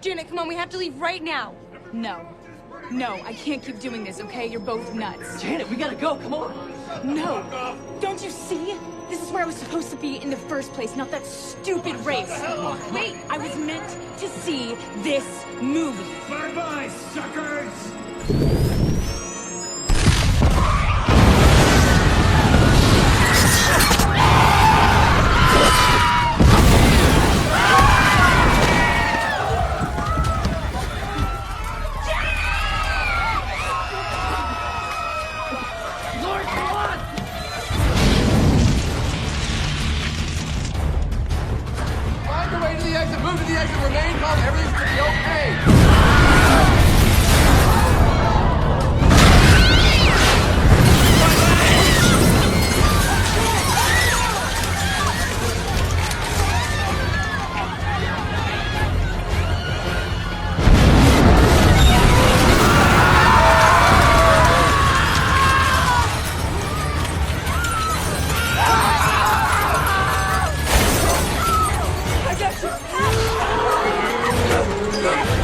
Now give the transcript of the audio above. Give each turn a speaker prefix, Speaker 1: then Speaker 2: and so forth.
Speaker 1: Janet, come on, we have to leave right now.
Speaker 2: No. No, I can't keep doing this, okay? You're both nuts.
Speaker 3: Janet, we gotta go, come on!
Speaker 2: No! Don't you see? This is where I was supposed to be in the first place, not that stupid race. Wait, I was meant to see this movie.
Speaker 4: Bye-bye, suckers!
Speaker 5: Move to the exit, remain calm, everything's gonna be okay.
Speaker 2: I got you!